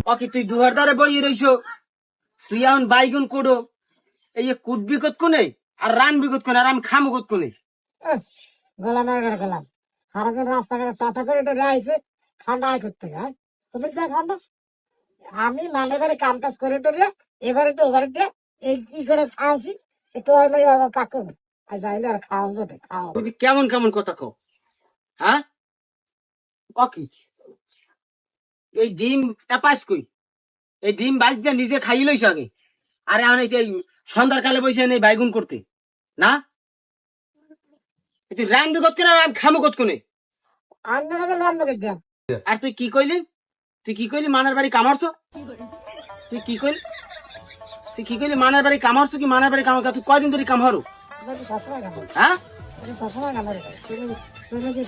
ওকে তুই দুহার দ্বারে বই রইছো, তুই এখন বাইগুন কোডো, এই যে কুট বিকত কোনে আর রান বিকত কোনে আর আমি খামো কত কোনে। গোলাম গেলাম সারাদিন রাস্তাঘাটে চাটা করে টোরে আইসে ঠান্ডা আয় করতে হয় তুমি ঠান্ডা আমি মানে বাড়ি কাম কাজ করে টোরে এবারে তো ওবারে দিয়ে এই কি করে খাওয়াছি একটু কাকু আর যাইলে আর খাওয়া যাবে খাওয়া তুই কেমন কেমন কথা কও, হ্যাঁ? ওকে এই ডিম এপাস কই, এই ডিম বাজতে নিজে খাই লইছ আগে, আর এখন এই যে সন্ধ্যার কালে বসে নেই বাইগুন করতে না, তুই রান বিকত কোনে আর আমি খামো কত কোনে। আর তুই কি কইলি, তুই কি কইলি মানার বাড়ি কামারছো, তুই কি কইলি, তুই কি কইলি মানার বাড়ি কামারছো কি মানার বাড়ি কামার, তুই কয়দিন ধরে কাম হরো, হ্যাঁ? সবসময় তুমি কি